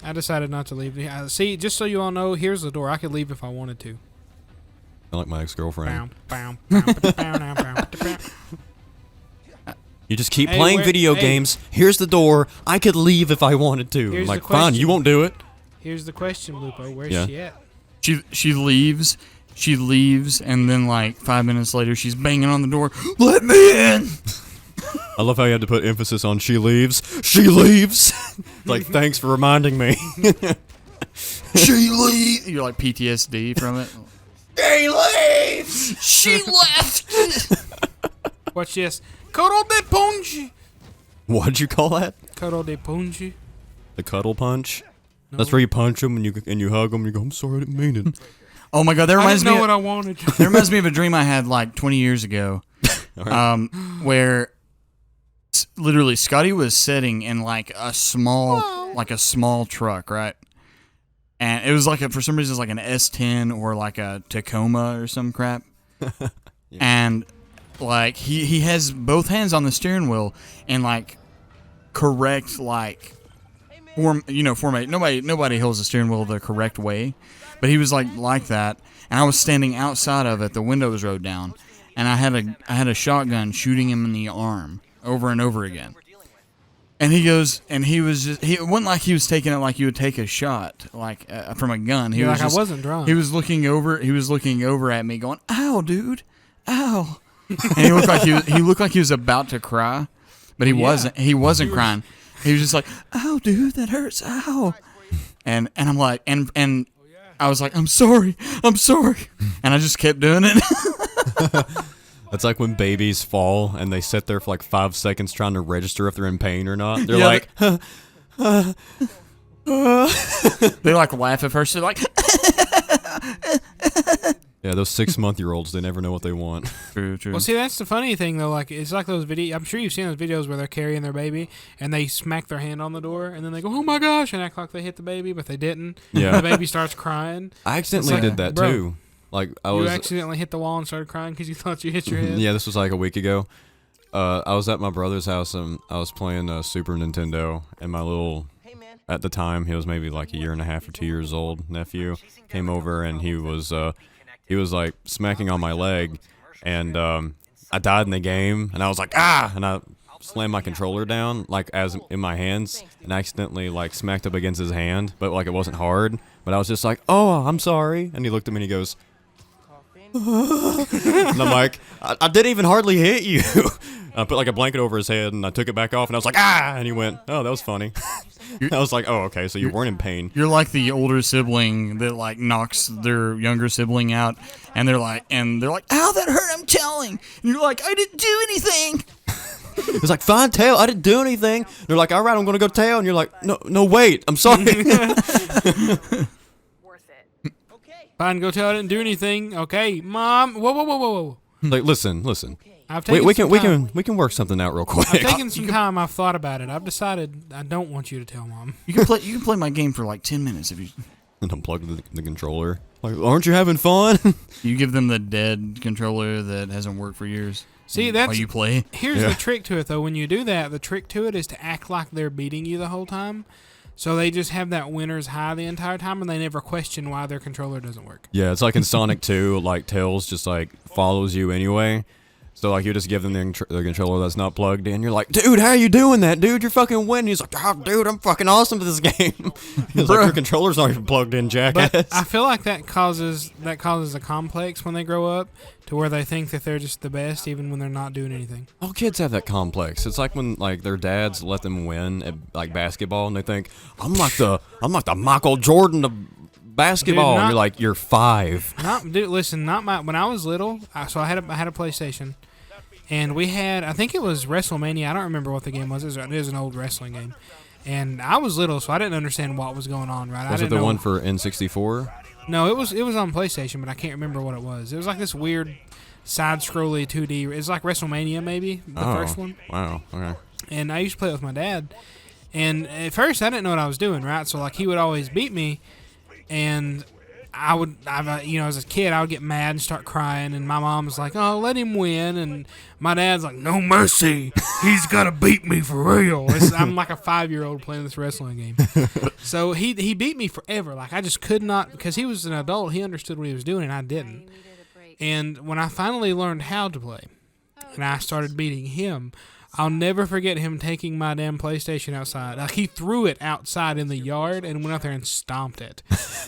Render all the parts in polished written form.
I decided not to leave. See, just so you all know, here's the door. I could leave if I wanted to. I like my ex-girlfriend. You just keep playing video games. Here's the door. I could leave if I wanted to. I'm like, fine, you won't do it. Here's the question, Lupo. Where's she at? She leaves. She leaves, and then like 5 minutes later, she's banging on the door. Let me in. I love how you had to put emphasis on she leaves. She leaves. Like, thanks for reminding me. She leaves. You're like PTSD from it. She leaves. She left. Watch this. Cuddle de punch. What'd you call that? Cuddle de punch. The cuddle punch? No. That's where you punch them and you hug them and you go, I'm sorry, I didn't mean it. Oh my God, that reminds me. I didn't know what I wanted. That reminds me of a dream I had like 20 years ago, where literally Scotty was sitting in like a small truck, right? And it was like for some reason it's like an S10 or like a Tacoma or some crap. Yeah. And like he has both hands on the steering wheel and like correct like formate. Nobody holds the steering wheel the correct way, but he was like that. And I was standing outside of it. The window was rolled down, and I had a shotgun shooting him in the arm over and over again. And he goes, and it wasn't like he was taking it like you would take a shot, like from a gun. He was like, I wasn't drunk. He was looking over at me, going, "Ow, dude, ow!" And he looked like he was about to cry, but he wasn't. He wasn't crying. He was just like, "Ow, dude, that hurts, ow!" And I'm like, and I was like, I'm sorry," and I just kept doing it. It's like when babies fall and they sit there for like 5 seconds trying to register if they're in pain or not. They're like, they like laugh at first. They're like, yeah, those 6-month-olds, they never know what they want. True. Well, see, that's the funny thing though. Like, it's like those videos. I'm sure you've seen those videos where they're carrying their baby and they smack their hand on the door and then they go, "Oh my gosh," and act like they hit the baby, but they didn't. Yeah. And the baby starts crying. I accidentally did that too. Like you accidentally hit the wall and started crying because you thought you hit your head. Yeah, this was like a week ago. I was at my brother's house and I was playing Super Nintendo, and my little, at the time he was maybe like 1.5 or 2 years old nephew came over, and he was like smacking on my leg, and I died in the game, and I was like, ah, and I slammed my controller down like as in my hands, and accidentally like smacked up against his hand, but like it wasn't hard, but I was just like, "Oh, I'm sorry," and he looked at me and he goes, and I'm like, I didn't even hardly hit you. I put like a blanket over his head and I took it back off and I was like, ah, and he went, "Oh, that was funny." I was like, "Oh, okay, so you weren't in pain." You're like the older sibling that like knocks their younger sibling out, and they're like, "Ow, that hurt, I'm telling." And you're like, "I didn't do anything." It's like, "Fine, tail, I didn't do anything." They're like, "All right, I'm gonna go tail," and you're like, no, wait, I'm sorry. Fine, go tell I didn't do anything. Okay, Mom. Whoa. Like, listen. I've taken We can work something out real quick. I've taken some time. I've thought about it. I've decided I don't want you to tell Mom. You can play my game for like 10 minutes if you. And unplug the controller. Like, aren't you having fun? You give them the dead controller that hasn't worked for years. See, that's while you play. Here's the trick to it, though. When you do that, the trick to it is to act like they're beating you the whole time. So they just have that winner's high the entire time, and they never question why their controller doesn't work. Yeah, it's like in Sonic 2, like Tails just like follows you anyway. So like you just give them the controller that's not plugged in. You're like, "Dude, how are you doing that, dude? You're fucking winning." He's like, "Oh, dude, I'm fucking awesome at this game." He's like, "Your controller's not even plugged in, jackass." But I feel like that causes a complex when they grow up, to where they think that they're just the best, even when they're not doing anything. All kids have that complex. It's like when like their dads let them win at like basketball, and they think, I'm like the Michael Jordan of basketball, Dude, and you're like, "You're 5." When I was little, I had a PlayStation. And we had, I think it was WrestleMania. I don't remember what the game was. It was an old wrestling game. And I was little, so I didn't understand what was going on, right? Was it the one for N64? No, it was on PlayStation, but I can't remember what it was. It was like this weird side-scrolly 2D. It's like WrestleMania, maybe, the first one. Wow, okay. And I used to play it with my dad. And at first, I didn't know what I was doing, right? So, like, he would always beat me. And as a kid, I would get mad and start crying, and my mom was like, "Oh, let him win," and my dad's like, "No mercy, he's gonna beat me for real." I'm like a 5-year-old playing this wrestling game. So he beat me forever. Like I just could not, because he was an adult, he understood what he was doing, and I didn't. And when I finally learned how to play, and I started beating him, I'll never forget him taking my damn PlayStation outside. Like he threw it outside in the yard and went out there and stomped it.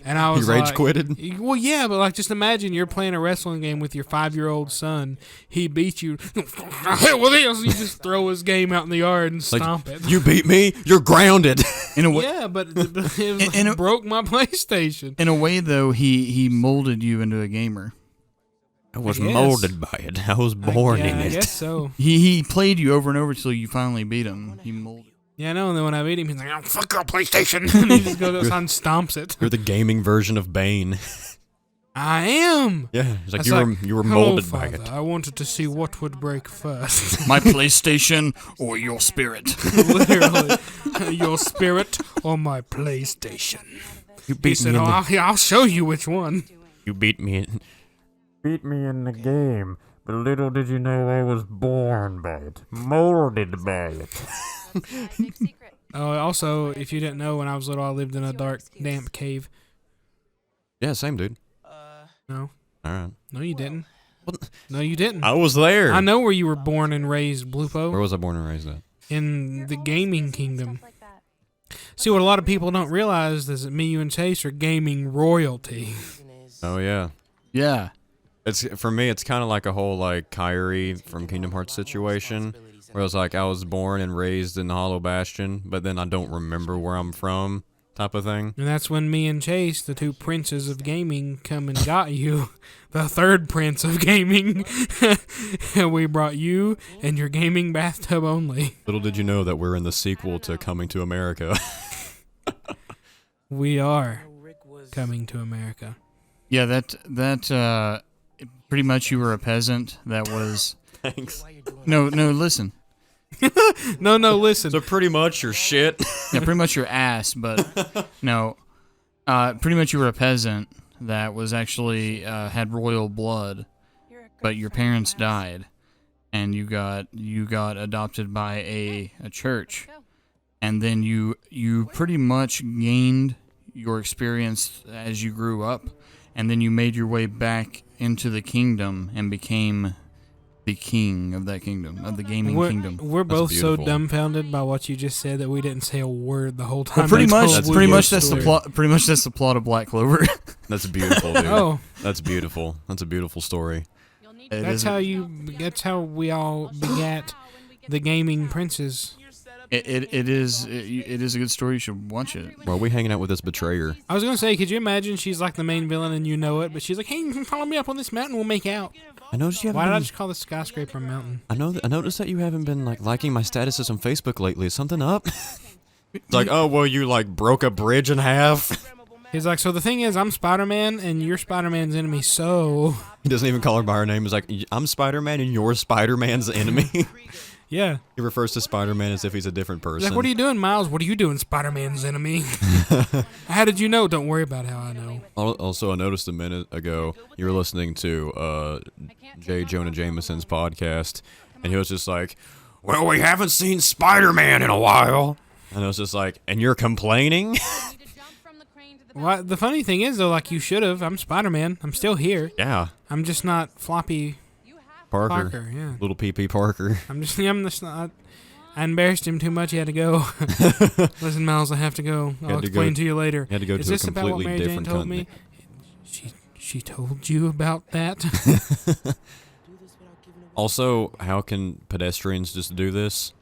And I was He rage like, quitted? Well, yeah, but like just imagine you're playing a wrestling game with your 5-year-old son. He beats you. Hell with this! You just throw his game out in the yard and stomp it. You beat me. You're grounded. In a way, Yeah, but it broke my PlayStation. in a way though, he molded you into a gamer. I was guess. molded by it. I was born in I it. guess so. He played you over and over until you finally beat him. He molded. Yeah, I know. And then when I beat him, he's like, "Oh, fuck your PlayStation!" And he just goes outside and stomps it. You're the gaming version of Bane. I am. Yeah, it's like That's you were "Hello, molded by Father. it. I wanted to see what would break first. My PlayStation or your spirit. Literally, your spirit or my PlayStation. You He beat said, me. "Oh, I'll show you which one." You beat me. Beat me in the game, but little did you know I was born by it, molded by it. Oh, also, if you didn't know, when I was little, I lived in a dark, damp cave. Yeah, same dude. No, All right. no, you didn't. No, you didn't. I was there. I know where you were born and raised, Bluepo. Where was I born and raised at? In the gaming kingdom. See, what a lot of people don't realize is that me, you, and Chase are gaming royalty. Oh yeah. Yeah. It's for me. It's kind of like a whole like Kyrie from Kingdom Hearts situation, where it's like I was born and raised in the Hollow Bastion, but then I don't remember where I'm from, type of thing. And that's when me and Chase, the two princes of gaming, come and got you. The third prince of gaming. And we brought you and your gaming bathtub only. Little did you know that we're in the sequel to Coming to America. We are coming to America. Yeah, that pretty much you were a peasant that was. Thanks. No, listen. No, listen. So pretty much your shit. Yeah, pretty much your ass, but no. Pretty much you were a peasant that was actually had royal blood, but your parents died, and you got adopted by a church, and then you pretty much gained your experience as you grew up, and then you made your way back into the kingdom and became the king of that kingdom, of the gaming kingdom. We're both so beautiful. dumbfounded by what you just said that we didn't say a word the whole time. Well, pretty they much, told pretty you much the that's the story. plot. Pretty much that's the plot of Black Clover. That's beautiful, dude. Oh, That's beautiful. That's a beautiful story. that's how we all begat the gaming princes. It is a good story. You should watch it. Well, we hanging out with this betrayer. I was gonna say, could you imagine she's like the main villain and you know it, but she's like, "Hey, follow me up on this mountain, we'll make out." I noticed you haven't Why did I been, just call the skyscraper a mountain? I noticed that you haven't been like liking my statuses on Facebook lately. Is something up? It's like, oh well, you like broke a bridge in half. He's like, so the thing is, I'm Spider-Man and you're Spider-Man's enemy, so He doesn't even call her by her name. He's like, I'm Spider-Man and you're Spider-Man's enemy. yeah. He refers to Spider-Man as if he's a different He's person. like, what are you doing, Miles? What are you doing, Spider-Man's enemy? How did you know? Don't worry about how I know. Also, I noticed a minute ago you were listening to J. Jonah Jameson's podcast, and he was just like, well, we haven't seen Spider-Man in a while. And I was just like, and you're complaining? Well, the funny thing is, though, like, you should have. I'm Spider-Man. I'm still here. Yeah. I'm just not floppy Parker, yeah. Little PP Parker. I'm just not. I embarrassed him too much. He had to go. Listen, Miles, I have to go. I'll had to explain go- to you later. He had to go Is to a this about what completely Mary Jane different told me? continent. She told you about that? Also, how can pedestrians just do this?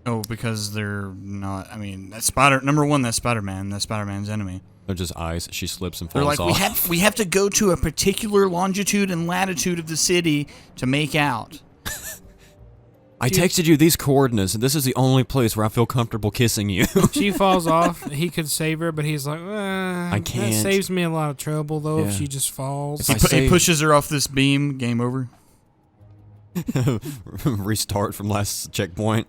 Oh, because they're not. I mean, that's number one. That's Spider-Man. That's Spider-Man's enemy. They're just ice. She slips and They're falls like, off. we have to go to a particular longitude and latitude of the city to make out. I texted you these coordinates, and this is the only place where I feel comfortable kissing you. She falls off. He could save her, but he's like, I can't. That saves me a lot of trouble, though, if Yeah. she just falls. If I He pushes her off this beam. Game over. Restart from last checkpoint.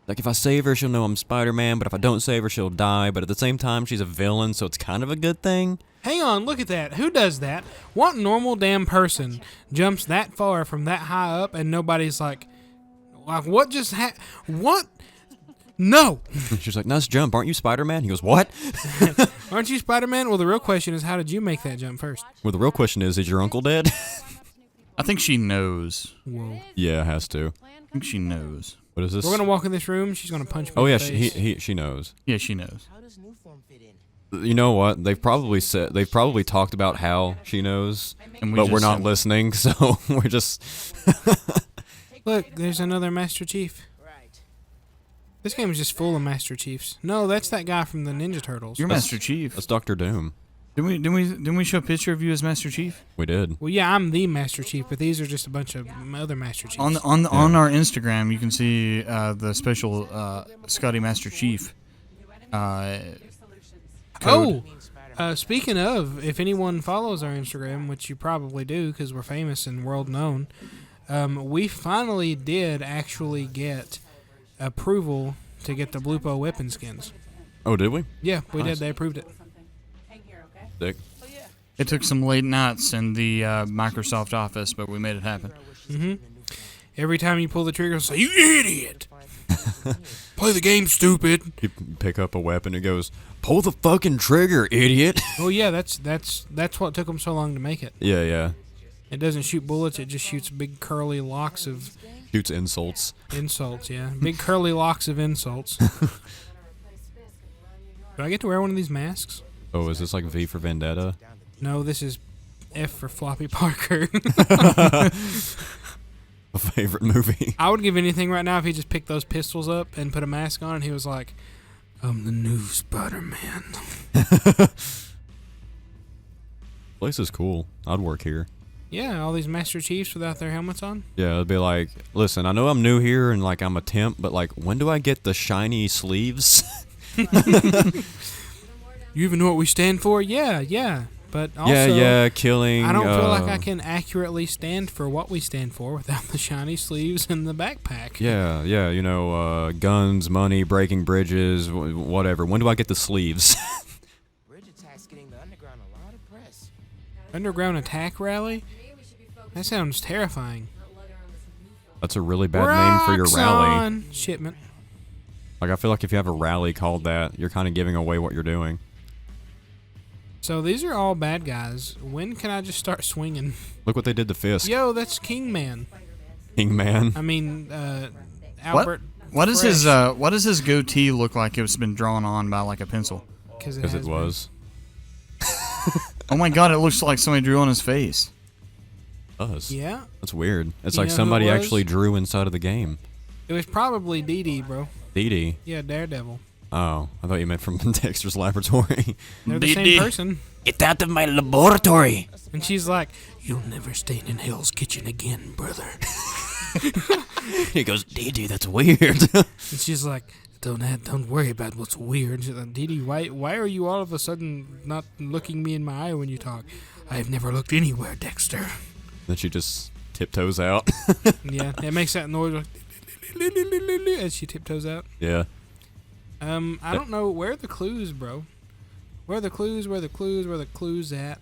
Like, if I save her, she'll know I'm Spider-Man, but if I don't save her, she'll die. But at the same time, she's a villain, so it's kind of a good thing. Hang on, look at that. Who does that? What normal damn person jumps that far from that high up and nobody's like what just what? No. She's like, nice jump. Aren't you Spider-Man? He goes, what? Aren't you Spider-Man? Well, the real question is, how did you make that jump first? Well, the real question is your uncle dead? I think she knows. Whoa. Yeah, it has to. I think she knows. What is this? We're going to walk in this room. She's going to punch me Oh, in yeah, the face. she knows. Yeah, she knows. How does new form fit in? You know what? They've probably talked about how she knows, And but we're just not said- listening, so we're just... Look, there's another Master Chief. Right. This game is just full of Master Chiefs. No, that's that guy from the Ninja Turtles. You're Master Chief. That's Dr. Doom. Didn't we show a picture of you as Master Chief? We did. Well, yeah, I'm the Master Chief, but these are just a bunch of other Master Chiefs. On our Instagram, you can see the special Scotty Master Chief. Code. Speaking of, if anyone follows our Instagram, which you probably do because we're famous and world known, we finally did actually get approval to get the Blupo weapon skins. Oh, did we? Yeah, we Nice. did. They approved it. Dick. It took some late nights in the Microsoft office, but we made it happen. Mm-hmm. Every time you pull the trigger, say, "You idiot! Play the game, stupid." You pick up a weapon, it goes, pull the fucking trigger, idiot. Oh yeah, that's what took them so long to make it. Yeah. It doesn't shoot bullets; it just shoots big curly locks of Shoots insults. insults. Yeah, big curly locks of insults. Do I get to wear one of these masks? Oh, is this like V for Vendetta? No, this is F for Floppy Parker. A favorite movie. I would give anything right now if he just picked those pistols up and put a mask on and he was like, "I'm the new Spider-Man." Place is cool. I'd work here. Yeah, all these Master Chiefs without their helmets on. Yeah, it'd be like, listen, I know I'm new here and like I'm a temp, but like, when do I get the shiny sleeves? You even know what we stand for? Yeah. But also, yeah, killing. I don't feel like I can accurately stand for what we stand for without the shiny sleeves and the backpack. Yeah, you know, guns, money, breaking bridges, whatever. When do I get the sleeves? Bridge attack's getting the underground a lot of press. Underground attack rally? That sounds terrifying. That's a really bad name for your rally. Roxxon shipment. Like, I feel like if you have a rally called that, you're kind of giving away what you're doing. So these are all bad guys. When can I just start swinging? Look what they did to Fisk. Yo, that's King Man. King Man. I mean, Albert. What does his goatee look like? It's been drawn on by like a pencil. Because Because it was. Oh my god! It looks like somebody drew on his face. Us. Yeah, That's weird. It's You like know who somebody it was? actually drew inside of the game. it was probably Dee Dee, bro. Dee Dee. Yeah, Daredevil. Oh, I thought you meant from Dexter's Laboratory. They're the Dee same Dee. person. Get out of my laboratory. And she's like, "You'll never stain in Hell's Kitchen again, brother." He goes, Dee Dee, that's weird. And she's like, Don't worry about what's weird." She's like, "Dee Dee, why are you all of a sudden not looking me in my eye when you talk?" "I've never looked anywhere, Dexter." Then she just tiptoes out. Yeah, it makes that noise like, as she tiptoes out. Yeah. I don't know. Where are the clues, bro? Where are the clues? Where are the clues? Where are the clues at?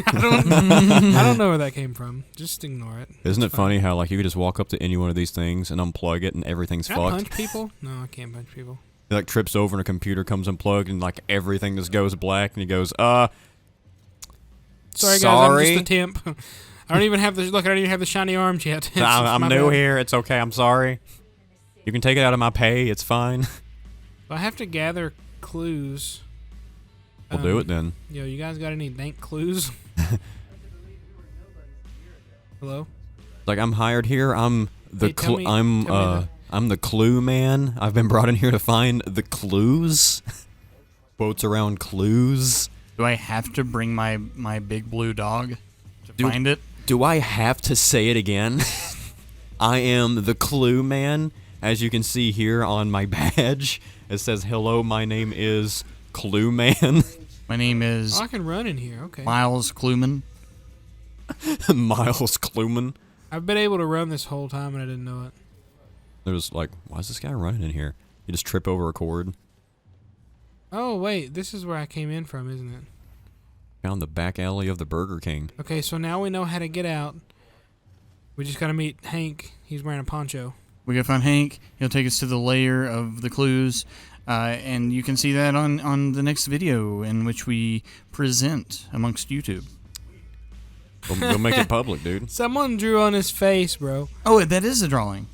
I don't know where that came from. Just ignore it. Isn't It's it fine. funny how like you could just walk up to any one of these things and unplug it and everything's Can I fucked? punch people? No, I can't punch people. He like trips over and a computer comes unplugged and like everything just goes black and he goes, Sorry, guys. I'm just a temp. I don't even have the shiny arms yet. It's I'm my new bad. here. It's okay. I'm sorry. You can take it out of my pay. It's fine. I have to gather clues. We'll do it then. Yo, you guys got any dank clues? Hello? Like I'm hired here. I'm the Hey, tell me- tell me I'm the clue man. I've been brought in here to find the clues. Quotes around clues. Do I have to bring my big blue dog to find it? Do I have to say it again? I am the clue man. As you can see here on my badge, it says, "Hello, my name is Clue Man." My name is Oh, I can run in here. Okay. Miles Clueman. Miles Clueman. I've been able to run this whole time and I didn't know it. There was like, why is this guy running in here? You just trip over a cord. Oh, wait. This is where I came in from, isn't it? Found the back alley of the Burger King. Okay, so now we know how to get out. We just gotta meet Hank. He's wearing a poncho. We gotta find Hank. He'll take us to the layer of the clues. And you can see that on the next video in which we present amongst YouTube. We'll make it public, dude. Someone drew on his face, bro. Oh, that is a drawing.